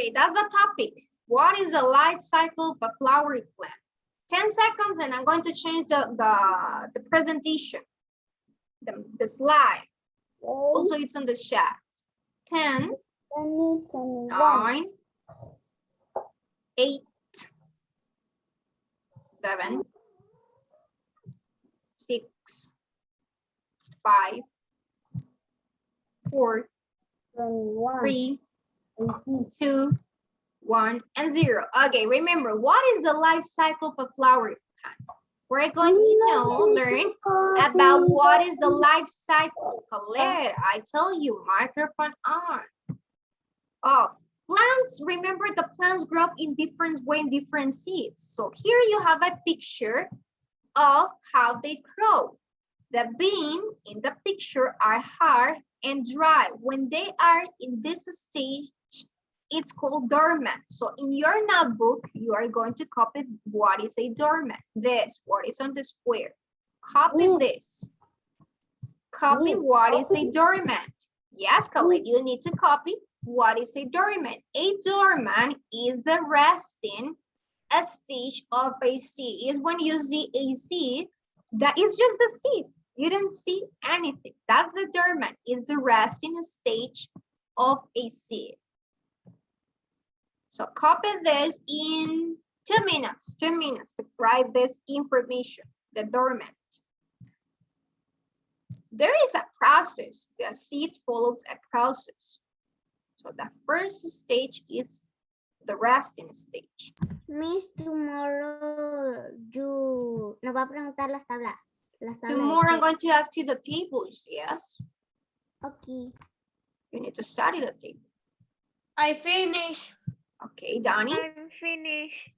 Okay, that's the topic. What is the life cycle of a flowering plant? 10 seconds and I'm going to change the presentation, the slide. Also, it's on the chat. 10, 9, 8, 7, 6, 5, 4, 3, 2, 1, and 0. Okay, remember, what is the life cycle of a flowering plant? We're going to learn about what is the life cycle. Colette, I tell you, microphone on. Oh, plants, remember the plants grow in different way in different seeds. So here you have a picture of how they grow. The beans in the picture are hard and dry. When they are in this stage, it's called dormant. So in your notebook, you are going to copy what is a dormant. This, what is on the square. Copy this. Copy what is a dormant. Yes, Khalid, you need to copy what is a dormant. A dormant is the resting stage of a seed. Is when you see a seed, that is just the seed. You don't see anything. That's the dormant. It's the resting stage of a seed. So copy this in 2 minutes, 2 minutes to write this information, the dormant. There is a process. The seeds follows a process. So the first stage is the resting stage. Miss, tomorrow you nos va a preguntar las tablas. Tomorrow I'm going to ask you the tables, yes? Okay. You need to study the table. I finished. Okay, Donnie? I'm finished.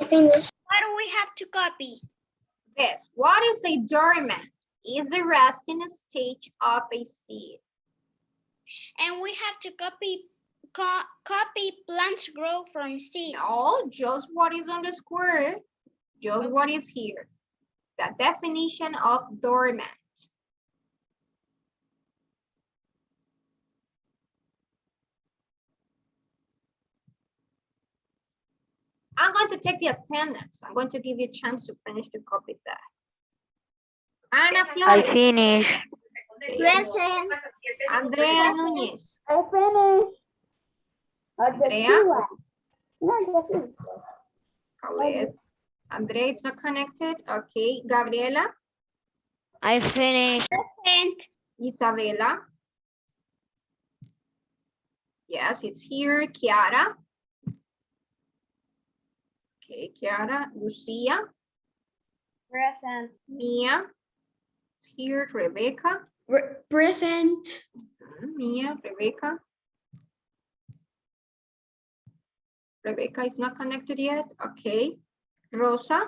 I finished. What do we have to copy? This. What is a dormant? Is the resting stage of a seed. And we have to copy plants grow from seeds. No, just what is on the square. Just what is here. The definition of dormant. I'm going to take the attendance. I'm going to give you a chance to finish to copy that. Ana Flores. I finished. Present. Andrea Núñez. I finished. Andrea. Khaled. Andrea, it's not connected. Okay. Gabriela. I finished. Present. Isabela. Yes, it's here. Kiara. Okay, Kiara. Lucia. Present. Mia. It's here. Rebecca. Present. Mia, Rebecca. Rebecca is not connected yet. Okay. Rosa.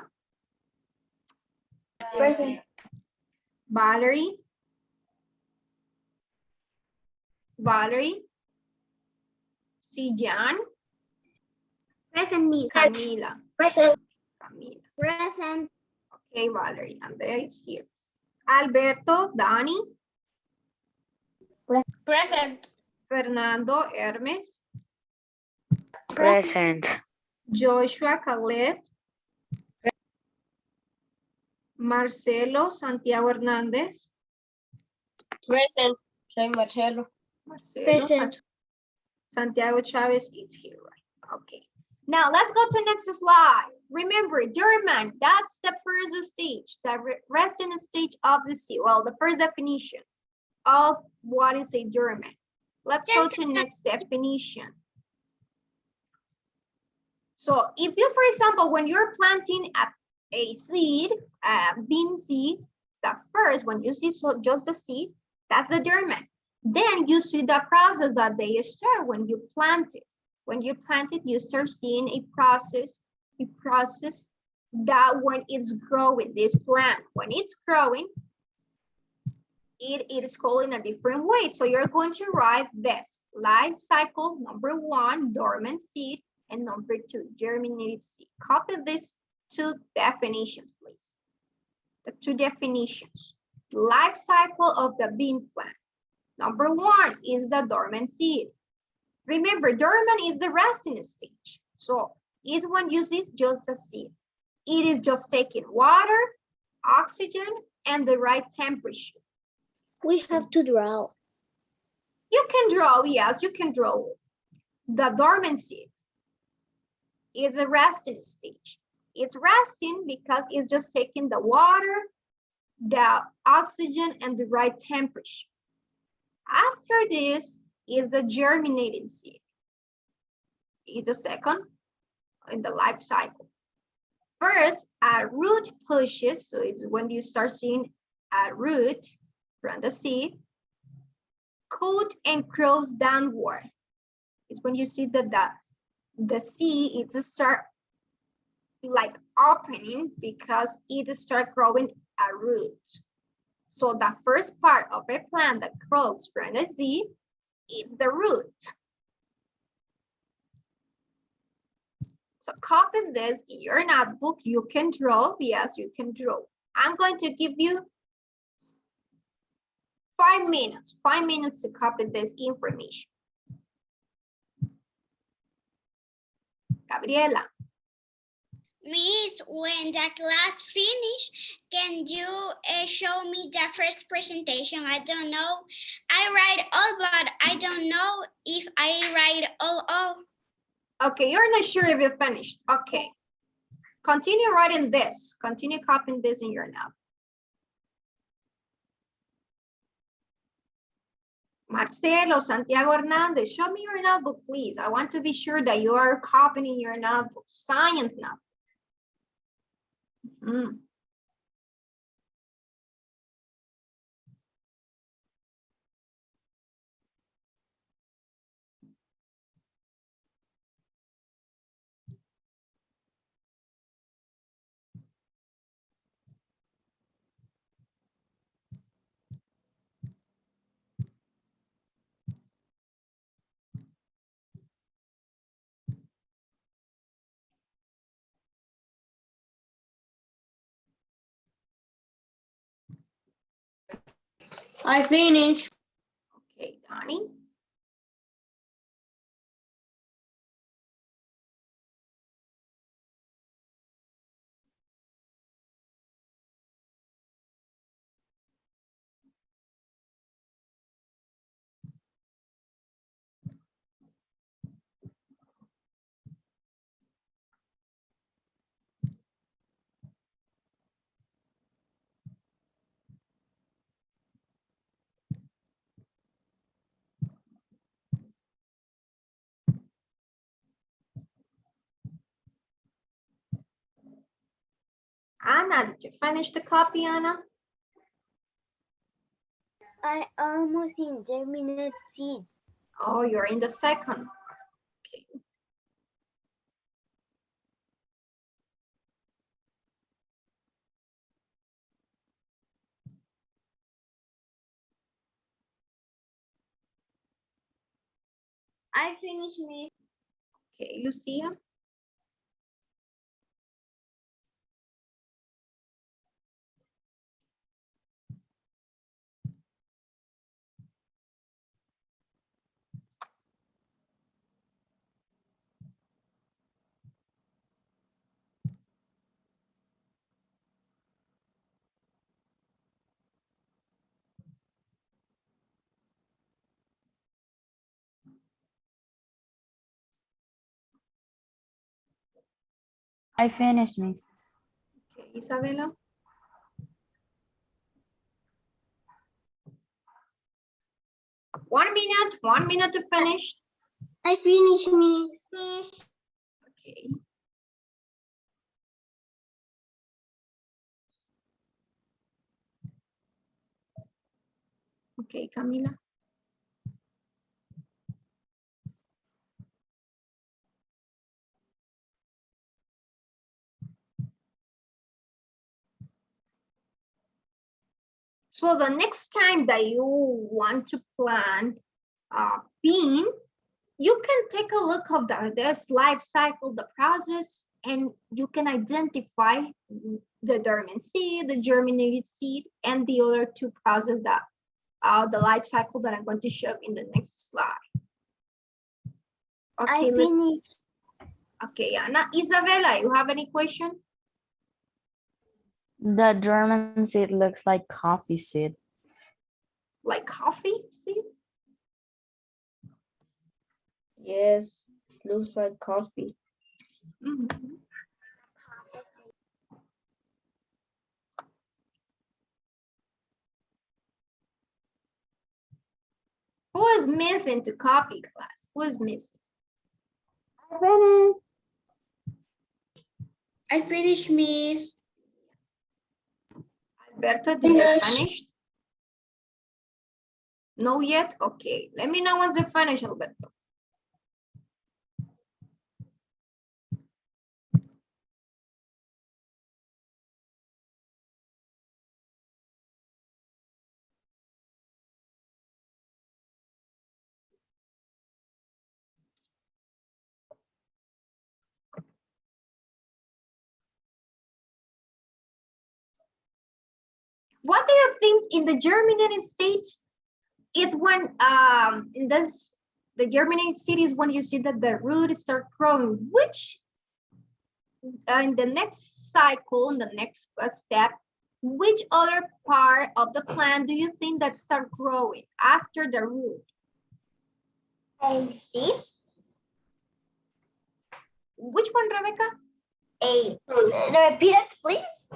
Present. Valerie. Valerie. Sijan. Present, Miss. Camila. Present. Camila. Present. Okay, Valerie. Andrea is here. Alberto. Dani. Present. Fernando. Hermes. Present. Joshua. Khaled. Marcelo. Santiago Hernández. Present. Soy Marcelo. Marcelo. Present. Santiago Chavez is here, right? Okay. Now let's go to next slide. Remember, dormant, that's the first stage, the resting stage of the seed. Well, the first definition of what is a dormant. Let's go to next definition. So if you, for example, when you're planting a seed, a bean seed, the first, when you see just the seed, that's the dormant. Then you see the process that they start when you plant it. When you plant it, you start seeing a process that when it's growing, this plant, when it's growing, it is called in a different way. So you're going to write this: life cycle, number 1, dormant seed, and number 2, germinated seed. Copy these 2 definitions, please. The 2 definitions. Life cycle of the bean plant. Number 1 is the dormant seed. Remember, dormant is the resting stage. So it won't use it just a seed. It is just taking water, oxygen, and the right temperature. We have to draw. You can draw, yes, you can draw. The dormant seed is a resting stage. It's resting because it's just taking the water, the oxygen, and the right temperature. After this is the germinating seed. It's the second in the life cycle. First, a root pushes, so it's when you start seeing a root from the seed, coat and curls downward. It's when you see that the seed is start like opening because it start growing a root. So the first part of a plant that grows from the seed is the root. So copy this in your notebook. You can draw. Yes, you can draw. I'm going to give you 5 minutes. 5 minutes to copy this information. Gabriela. Miss, when the class finish, can you show me the first presentation? I don't know. I write all, but I don't know if I write all. Okay, you're not sure if you finished. Okay. Continue writing this. Continue copying this in your notebook. Marcelo, Santiago Hernandez, show me your notebook, please. I want to be sure that you are copying your notebook, science notebook. I finished. Okay, Donnie. Anna, did you finish the copy, Anna? I almost in germinate seed. Oh, you're in the second. Okay. I finished me. Okay, Lucia. I finished, Miss. Okay, Isabella. One minute to finish. I finished, Miss. Okay. Okay, Camila. So the next time that you want to plant a bean, you can take a look of this life cycle, the process, and you can identify the dormant seed, the germinated seed, and the other two processes that the life cycle that I'm going to show in the next slide. Okay, let's. Okay, Anna. Isabella, you have any question? The German seed looks like coffee seed. Like coffee seed? Yes, looks like coffee. Mhm. Who is missing to copy class? Who is missing? I finished, Miss. Alberto, did you finish? No yet? Okay. Let me know once you finish, Alberto. What do you think in the germinating stage? It's when in this the germinating stage is when you see that the root start growing. Which in the next cycle, in the next step, which other part of the plant do you think that start growing after the root? A seed. Which one, Rebecca? Repeat it, please.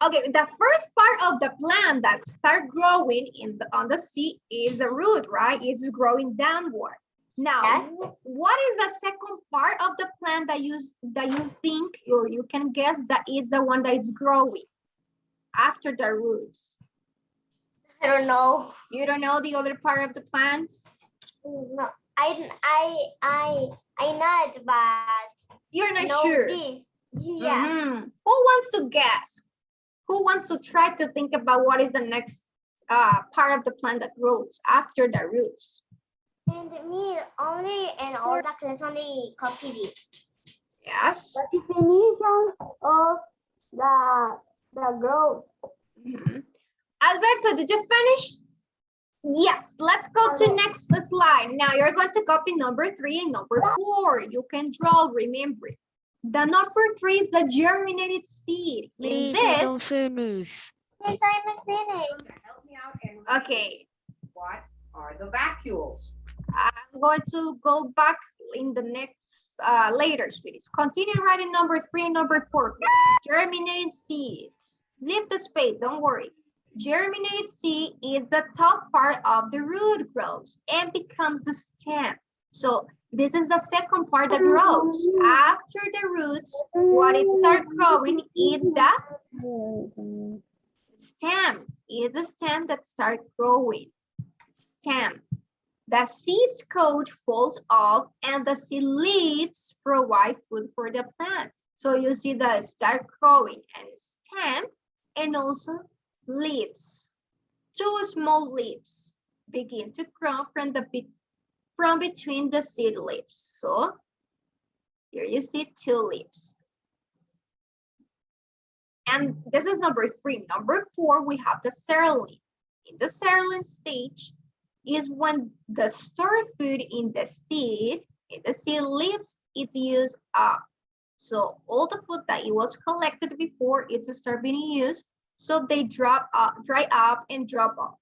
Okay, the first part of the plant that start growing on the seed is the root, right? It's growing downward. Now, Yes. what is the second part of the plant that you think or you can guess that is the one that is growing after the roots? I don't know. You don't know the other part of the plants? No, I know it, but You're not know sure. this. Yes. Mhm. Who wants to guess? Who wants to try to think about what is the next part of the plant that grows after the roots? And me only and all the class only copy it. Yes. The definition of the growth. Mhm. Alberto, did you finish? Yes, let's go to next slide. Now you're going to copy number 3 and number 4. You can draw, remember. The number 3 is the germinated seed. In Please, I don't this, finish. Yes, I'm finished. Help me out and okay, what are the vacuoles? I'm going to go back in the next later, sweeties. Continue writing number 3 and number 4, please. Germinated seed. Leave the space, don't worry. Germinated seed is the top part of the root grows and becomes the stem. So this is the second part that grows. After the roots, what it starts growing is the stem. Is the stem that starts growing. Stem. The seed's coat falls off and the seed leaves provide food for the plant. So you see the start growing and stem and also leaves. 2 small leaves begin to grow from between the seed leaves. So here you see 2 leaves. And this is number 3. Number 4, we have the seedling. In the seedling stage is when the stored food in the seed leaves, it's used up. So all the food that it was collected before it's start being used, so they dry up and drop off.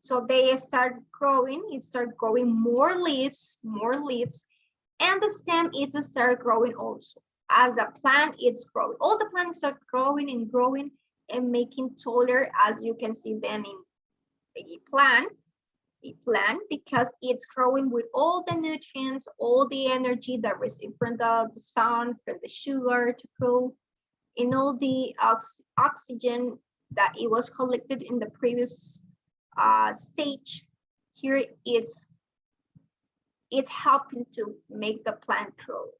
So they start growing, it start growing more leaves, and the stem is start growing also. As the plant is growing, all the plants start growing and making taller, as you can see then in a plant because it's growing with all the nutrients, all the energy that received from the sun, from the sugar to grow, and all the oxygen that it was collected in the previous stage. Here it's helping to make the plant grow.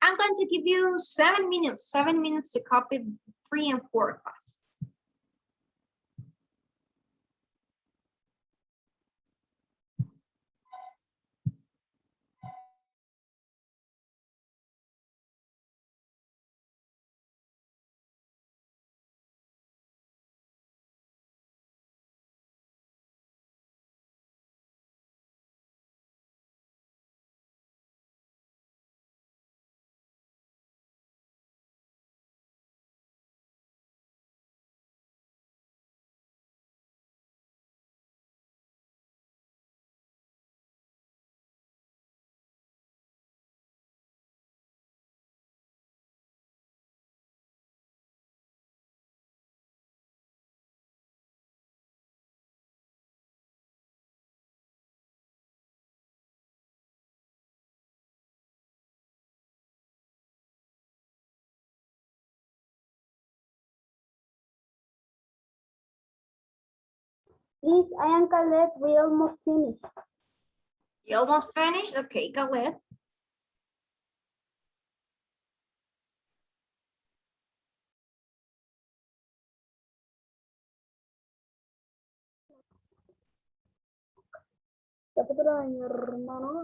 I'm going to give you 7 minutes to copy 3 and 4 class. Please, I am Khaled. We almost finished. You almost finished? Okay, Khaled. Hermano.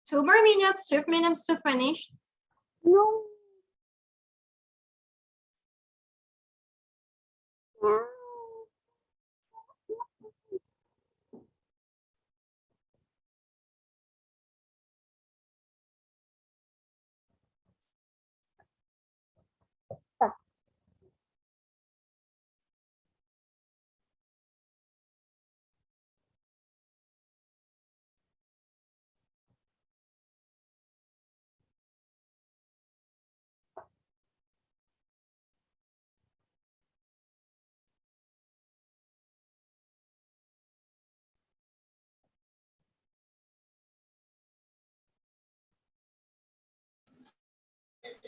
Two more minutes, 2 minutes to finish. No.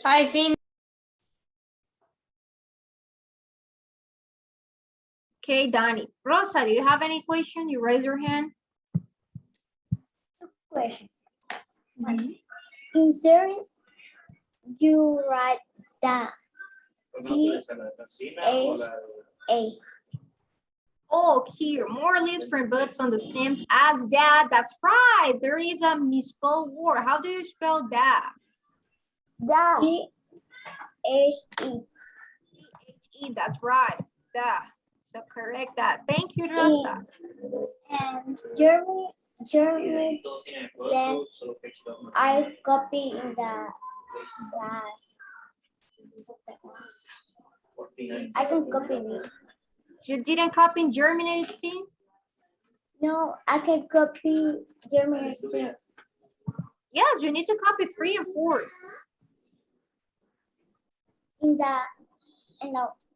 I think Okay, Donnie. Rosa, do you have any question? You raise your hand. Question. In series, you write the T-H-A. Oh, here, more leaves from buds on the stems as that. That's right. There is a misspelled word. How do you spell that? Da. T-H-E. T-H-E, that's right. That. So correct that. Thank you, Rosa. And Jeremy said I copy in the class. I can copy this. You didn't copy in germinated seed? No, I can copy Jeremy said. Yes, you need to copy 3 and 4.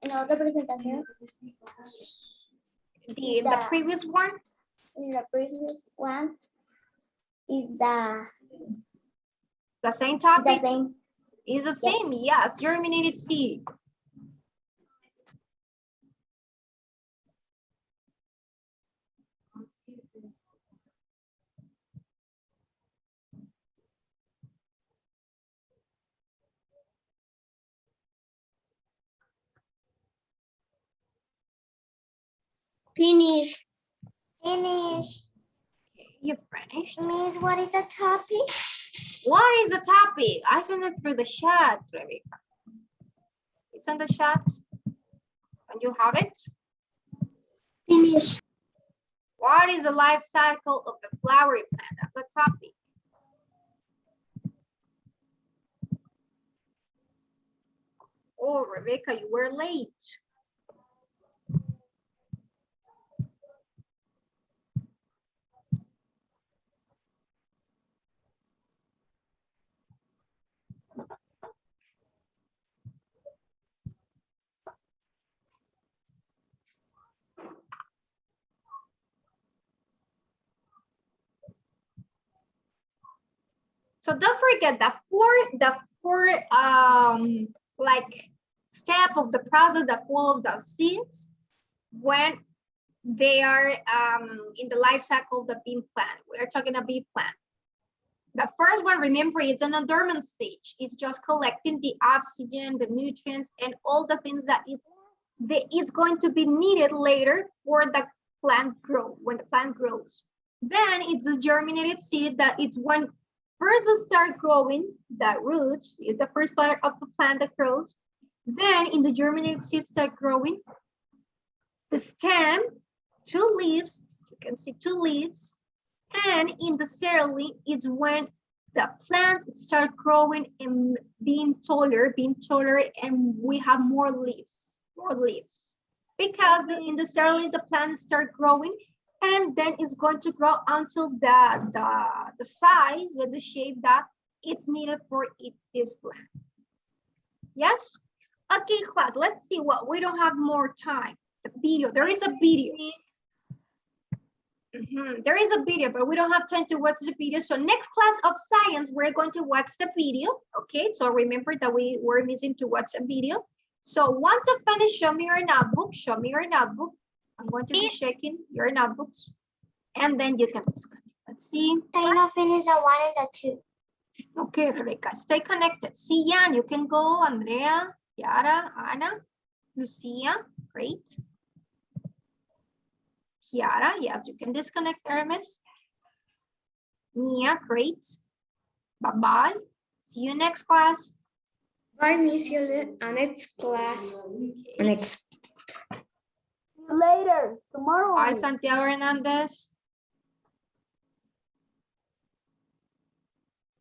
En la otra presentación, The previous one? in the previous one, is The same the topic? same. Is the same, yes, germinated seed. Finish. You finished? Miss, what is the topic? What is the topic? I sent it through the chat, Rebecca. It's on the chat. And you have it? Finish. What is the life cycle of a flowering plant? That's the topic. Oh, Rebecca, you were late. So don't forget that the four like step of the process that follows the seeds when they are in the life cycle of the bean plant. We are talking a bean plant. The first one, remember, it's an dormant stage. It's just collecting the oxygen, the nutrients, and all the things that it's going to be needed later for the plant grow, when the plant grows. Then it's a germinated seed that it's when first start growing, the roots is the first part of the plant that grows. Then in the germinated seed start growing, the stem, 2 leaves, you can see 2 leaves, and in the seedling is when the plant start growing and being taller, and we have more leaves, because in the seedling the plant start growing, and then it's going to grow until the size and the shape that it's needed for this plant. Yes? Okay, class, let's see what we don't have more time. The video, there is a video. There is a video, but we don't have time to watch the video. So next class of science, we're going to watch the video. Okay, so remember that we were missing to watch a video. So once you finish, show me your notebook. I'm going to be checking your notebooks, and then you can disconnect. Let's see. I not finish the 1 and the 2. Okay, Rebecca, stay connected. See, Jan, you can go. Andrea, Kiara, Anna, Lucia, great. Kiara, yes, you can disconnect, Hermes. Nia, great. Bye-bye. See you next class. Bye, Miss. See you next class. Next. Later, tomorrow. Bye, Santiago Hernandez.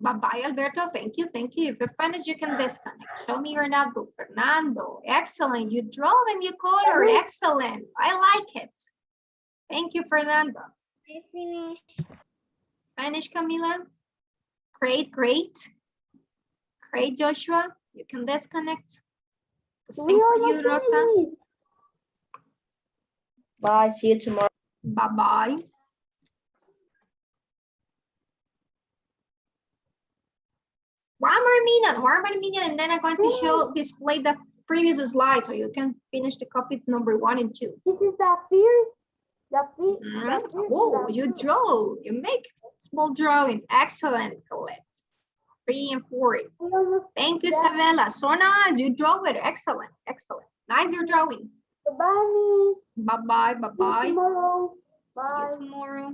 Bye-bye, Alberto. Thank you. If you're finished, you can disconnect. Show me your notebook. Fernando, excellent. You draw them, you color. Excellent. I like it. Thank you, Fernando. I finished. Finish, Camila. Great. Great, Joshua. You can disconnect. The same for you, Rosa. Bye. See you tomorrow. Bye-bye. One more minute, and then I'm going to display the previous slide so you can finish the copy number 1 and 2. This is the first. Oh, you draw. You make small drawings. Excellent, Colette. 3 and 4. Thank you, Savella. So nice. You draw it. Excellent. Nice, you're drawing. Bye, Miss. Bye-bye. Tomorrow. See you tomorrow.